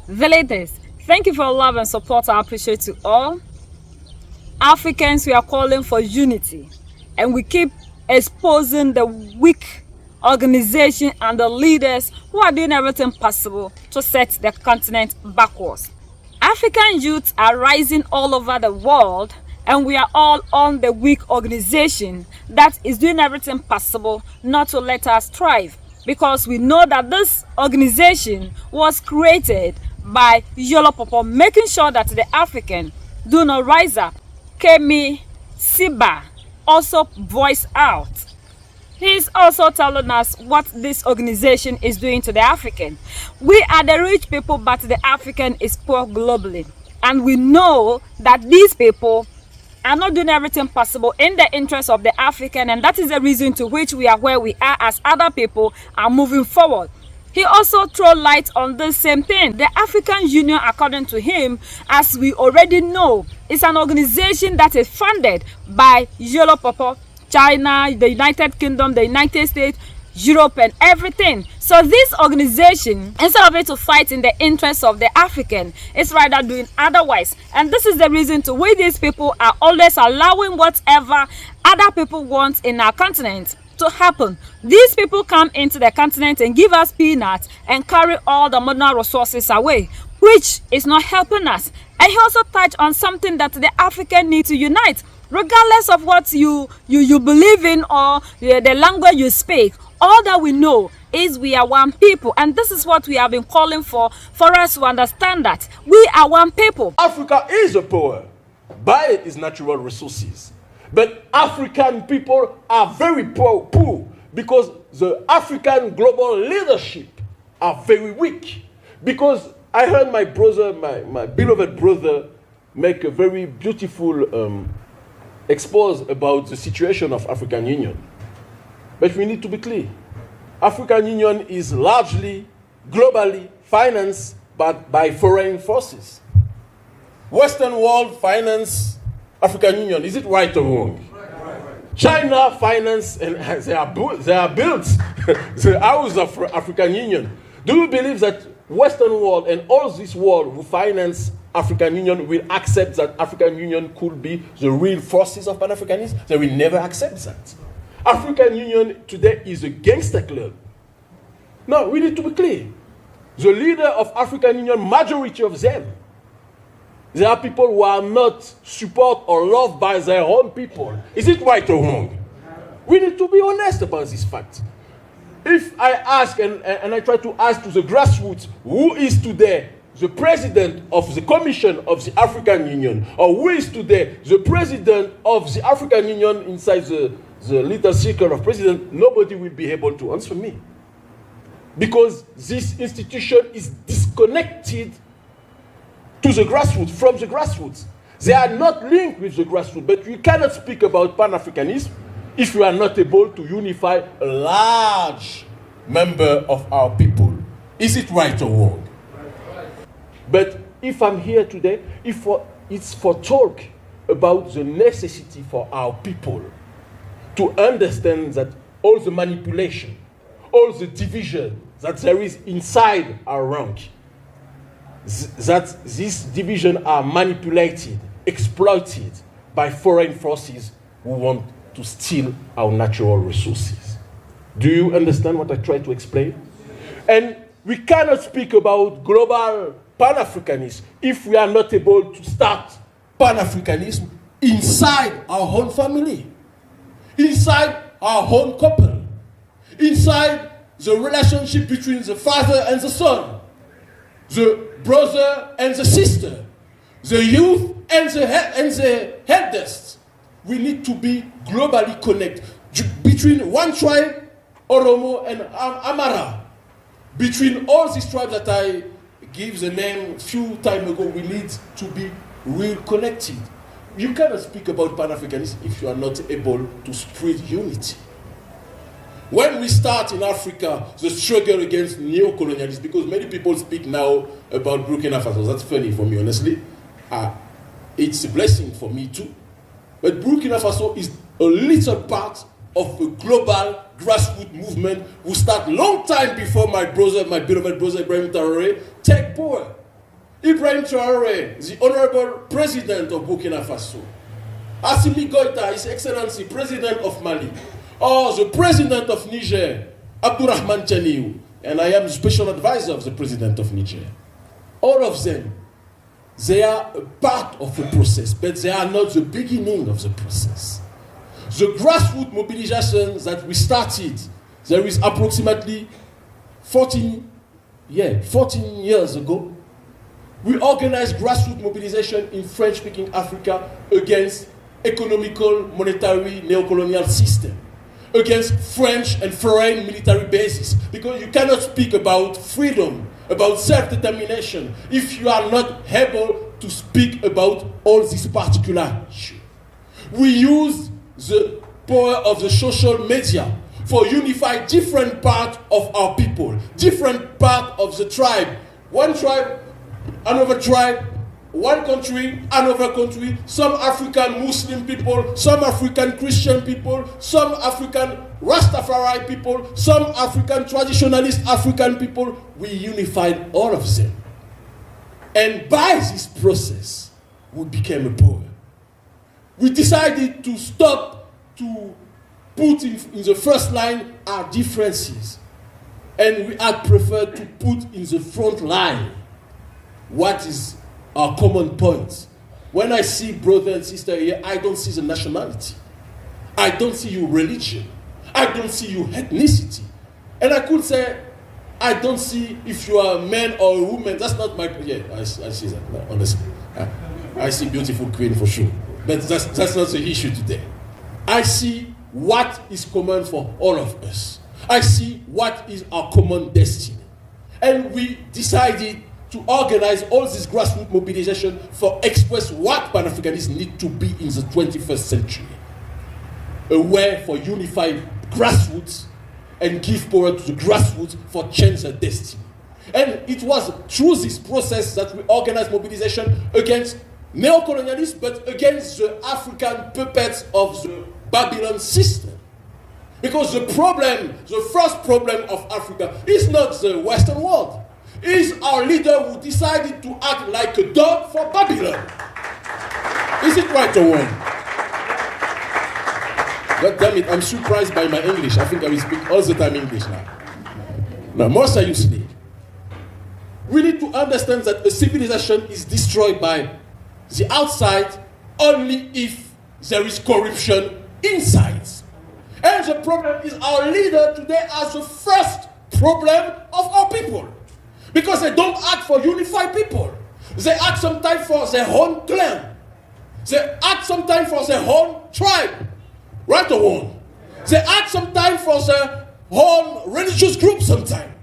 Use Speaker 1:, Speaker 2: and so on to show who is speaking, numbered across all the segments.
Speaker 1: Villagers, thank you for your love and support. I appreciate you all. Africans, we are calling for unity, and we keep exposing the weak organization and the leaders who are doing everything possible to set the continent backwards. African youths are rising all over the world, and we are all on the weak organization that is doing everything possible not to let us thrive, because we know that this organization was created by Yolo Popo, making sure that the African do not rise up. Kemi Siba also voiced out. He's also telling us what this organization is doing to the African. We are the rich people, but the African is poor globally. And we know that these people are not doing everything possible in the interest of the African, and that is the reason to which we are where we are as other people are moving forward. He also threw light on the same thing. The African Union, according to him, as we already know, is an organization that is funded by Yolo Popo, China, the United Kingdom, the United States, Europe, and everything. So this organization, instead of it to fight in the interests of the African, it's rather doing otherwise. And this is the reason to why these people are always allowing whatever other people want in our continent to happen. These people come into the continent and give us peanuts and carry all the mineral resources away, which is not helping us. And he also touched on something that the African need to unite, regardless of what you believe in or the language you speak. All that we know is we are one people, and this is what we have been calling for us to understand that we are one people.
Speaker 2: Africa is a power by its natural resources, but African people are very poor because the African global leadership are very weak. Because I heard my brother, my beloved brother, make a very beautiful expose about the situation of African Union. But we need to be clear. African Union is largely, globally financed by foreign forces. Western world finance African Union. Is it right or wrong? Right. China finance, and they are built the house of African Union. Do you believe that Western world and all this world who finance African Union will accept that African Union could be the real forces of Pan-Africanism? They will never accept that. African Union today is a gangster club. No, we need to be clear. The leader of African Union, majority of them, they are people who are not supported or loved by their own people. Is it right or wrong? We need to be honest about this fact. If I ask, and I try to ask to the grassroots, who is today the president of the Commission of the African Union, or who is today the president of the African Union inside the little circle of president, nobody will be able to answer me. Because this institution is disconnected to the grassroots, from the grassroots. They are not linked with the grassroots, but you cannot speak about Pan-Africanism if you are not able to unify a large member of our people. Is it right or wrong? But if I'm here today, it's for talk about the necessity for our people to understand that all the manipulation, all the division that there is inside our rank, that these divisions are manipulated, exploited by foreign forces who want to steal our natural resources. Do you understand what I try to explain? And we cannot speak about global Pan-Africanism if we are not able to start Pan-Africanism inside our own family, inside our own couple, inside the relationship between the father and the son, the brother and the sister, the youth and the eldest. We need to be globally connected between one tribe, Oromo, and Amara. Between all these tribes that I gave the name a few time ago, we need to be real connected. You cannot speak about Pan-Africanism if you are not able to spread unity. When we start in Africa, the struggle against neo-colonialism, because many people speak now about Burkina Faso. That's funny for me, honestly. It's a blessing for me too. But Burkina Faso is a little part of a global grassroots movement who start long time before my beloved brother Ibrahim Traoré take power. Ibrahim Traoré, the Honorable President of Burkina Faso. Assimi Goïta, His Excellency, President of Mali. Or the President of Niger, Abdourahmane Tianiou. And I am the Special Advisor of the President of Niger. All of them, they are a part of the process, but they are not the beginning of the process. The grassroots mobilization that we started, there is approximately 14 years ago, we organized grassroots mobilization in French-speaking Africa against economical, monetary, neocolonial system, against French and foreign military bases, because you cannot speak about freedom, about self-determination, if you are not able to speak about all these particular issues. We use the power of the social media for unify different parts of our people, different part of the tribe. One tribe, another tribe, one country, another country, some African Muslim people, some African Christian people, some African Rastafari people, some African traditionalist African people. We unified all of them. And by this process, we became a power. We decided to stop to put in the first line our differences. And we had preferred to put in the front line what is our common points. When I see brother and sister here, I don't see the nationality. I don't see your religion. I don't see your ethnicity. And I could say, I don't see if you are a man or a woman. That's not my... Yeah, I see that, no, honestly. I see beautiful queen for sure. But that's not the issue today. I see what is common for all of us. I see what is our common destiny. And we decided to organize all this grassroots mobilization for express what Pan-Africanists need to be in the 21st century. A way for unified grassroots and give power to the grassroots for change their destiny. And it was through this process that we organized mobilization against neocolonialists, but against the African puppets of the Babylon system. Because the first problem of Africa is not the Western world. Is our leader who decided to act like a dog for Babylon. Is it right or wrong? God damn it, I'm surprised by my English. I think I will speak all the time English now. Now, more seriously, we need to understand that a civilization is destroyed by the outside only if there is corruption inside. And the problem is our leader today has the first problem of our people. Because they don't act for unified people. They act sometimes for their own clan. They act sometimes for their own tribe. Right or wrong? They act sometimes for their own religious group sometimes.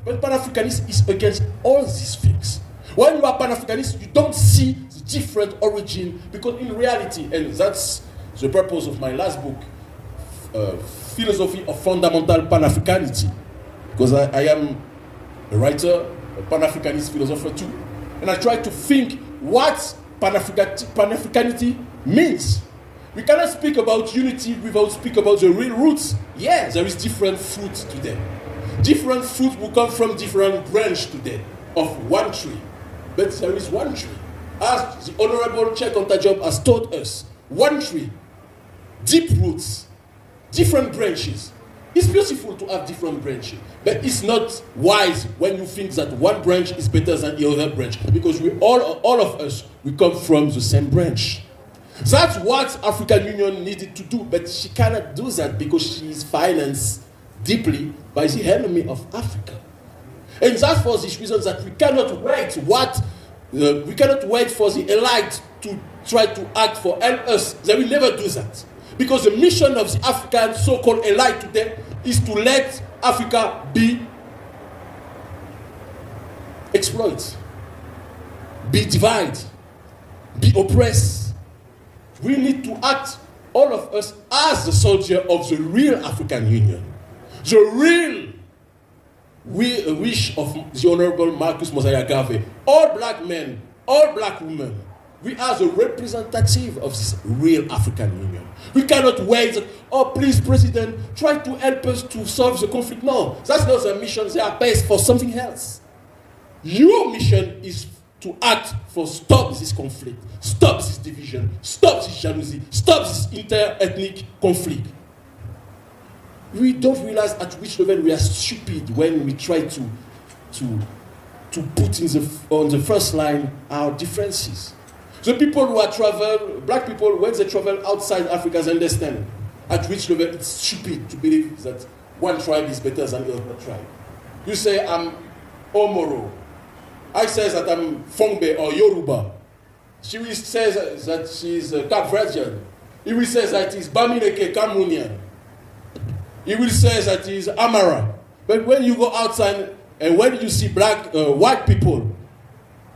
Speaker 2: But Pan-Africanism is against all these things. When you are Pan-Africanist, you don't see the different origin, because in reality, and that's the purpose of my last book, Philosophy of Fundamental Pan-Africanity, because I am a writer, a Pan-Africanist philosopher too, and I try to think what Pan-Africanity means. We cannot speak about unity without speak about the real roots. Yeah, there is different fruits today. Different fruits will come from different branches today of one tree. But there is one tree. As the Honorable Cheikh Anta Diop has taught us, one tree, deep roots, different branches. It's beautiful to have different branches, but it's not wise when you think that one branch is better than the other branch, because we all of us, we come from the same branch. That's what African Union needed to do, but she cannot do that because she is financed deeply by the enemy of Africa. And that's for this reason that we cannot wait for the elite to try to act for us. They will never do that. Because the mission of the African so-called elite today is to let Africa be exploited, be divided, be oppressed. We need to act, all of us, as the soldier of the real African Union. The real wish of the Honorable Marcus Mosiah Garvey. All black men, all black women, we are the representative of this real African Union. We cannot wait, oh please President, try to help us to solve the conflict. No, that's not the mission. They are based for something else. Your mission is to act for stop this conflict, stop this division, stop this jealousy, stop this inter-ethnic conflict. We don't realize at which level we are stupid when we try to put on the first line our differences. The people who are black people, when they travel outside Africa, they understand at which level it's stupid to believe that one tribe is better than the other tribe. You say, I'm Omoro. I say that I'm Fongbe or Yoruba. She will say that she's Cape Verdean. He will say that he's Bamileke Cameroonian. He will say that he's Amara. But when you go outside and when you see white people,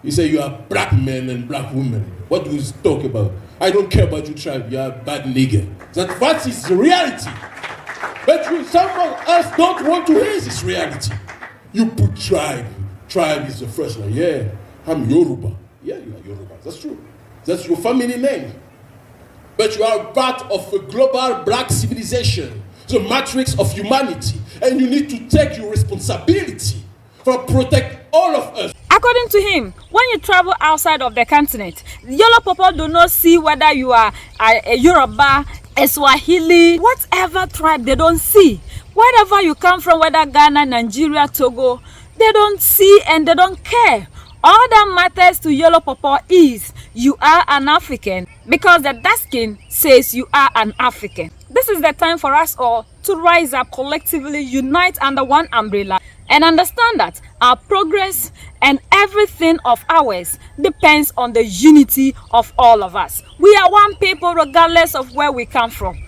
Speaker 2: you say you are black men and black women. What do you talk about? I don't care about your tribe. You are a bad nigger. That is the reality. But someone else don't want to hear this reality. You put tribe. Tribe is the first one. Yeah, I'm Yoruba. Yeah, you are Yoruba. That's true. That's your family name. But you are part of a global black civilization, the matrix of humanity, and you need to take your responsibility for protect all of us.
Speaker 1: According to him, when you travel outside of the continent, yellow people do not see whether you are a Yoruba, a Swahili, whatever tribe, they don't see. Wherever you come from, whether Ghana, Nigeria, Togo, they don't see and they don't care. All that matters to yellow people is you are an African, because the dark skin says you are an African. This is the time for us all to rise up collectively, unite under one umbrella, and understand that our progress and everything of ours depends on the unity of all of us. We are one people regardless of where we come from.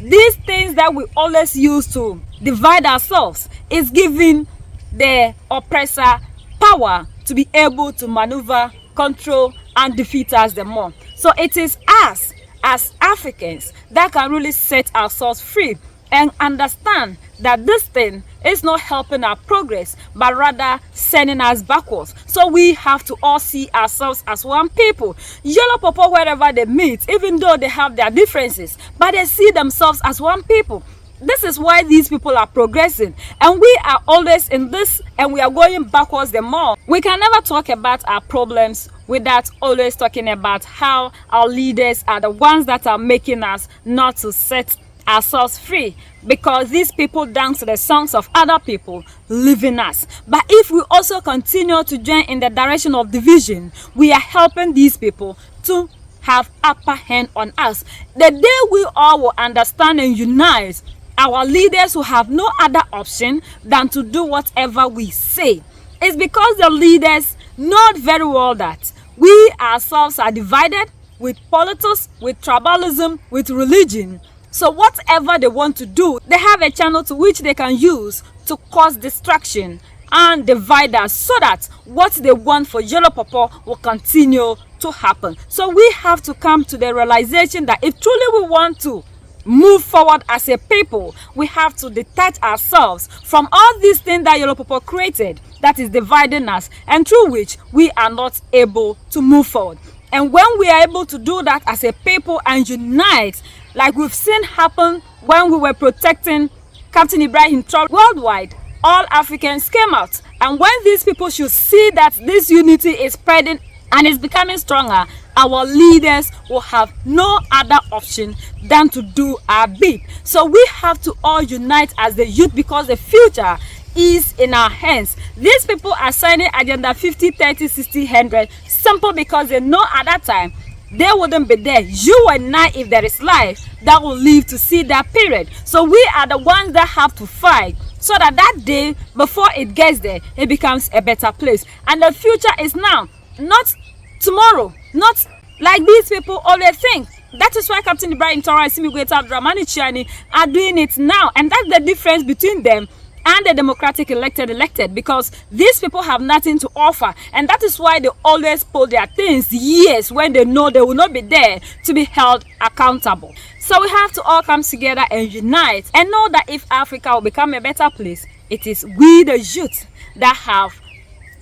Speaker 1: These things that we always use to divide ourselves is giving the oppressor power to be able to maneuver, control, and defeat us the more. So it is us as Africans that can really set ourselves free and understand that this thing is not helping our progress, but rather sending us backwards. So we have to all see ourselves as one people. Yellow people, wherever they meet, even though they have their differences, but they see themselves as one people. This is why these people are progressing, and we are always in this, and we are going backwards the more. We can never talk about our problems without always talking about how our leaders are the ones that are making us not to set ourselves free, because these people dance to the songs of other people leaving us. But if we also continue to join in the direction of division, we are helping these people to have upper hand on us. The day we all will understand and unite, our leaders will have no other option than to do whatever we say. It's because the leaders know very well that we ourselves are divided with politics, with tribalism, with religion. So whatever they want to do, they have a channel to which they can use to cause distraction and divide us, so that what they want for yellow pawpaw will continue to happen. So we have to come to the realization that if truly we want to move forward as a people, we have to detach ourselves from all these things that yellow pawpaw created that is dividing us, and through which we are not able to move forward. And when we are able to do that as a people and unite, like we've seen happen when we were protecting Captain Ibrahim Traore worldwide, all Africans came out. And when these people should see that this unity is spreading and is becoming stronger, our leaders will have no other option than to do our bit. So we have to all unite as the youth, because the future is in our hands. These people are signing Agenda 50, 30, 60, 100 simple because they know at that time they wouldn't be there. You and I, if there is life, that will live to see that period. So we are the ones that have to fight, so that that day, before it gets there, it becomes a better place. And the future is now, not tomorrow, not like these people always think. That is why Captain Ibrahim Traore and Simi Goita Abdurrahmani Chiani are doing it now. And that's the difference between them and the democratic elected, because these people have nothing to offer, and that is why they always pull their things years when they know they will not be there to be held accountable. So we have to all come together and unite and know that if Africa will become a better place, it is we the youth that have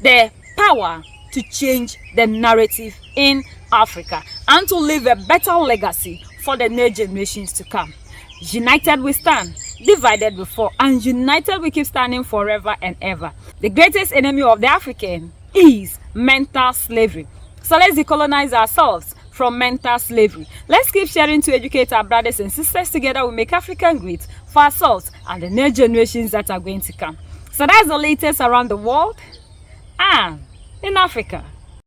Speaker 1: the power to change the narrative in Africa and to leave a better legacy for the next generations to come. United we stand, divided we fall, and united we keep standing forever and ever. The greatest enemy of the African is mental slavery. So let's decolonize ourselves from mental slavery. Let's keep sharing to educate our brothers and sisters. Together we make African great for ourselves and the next generations that are going to come. So that's the latest around the world and in Africa.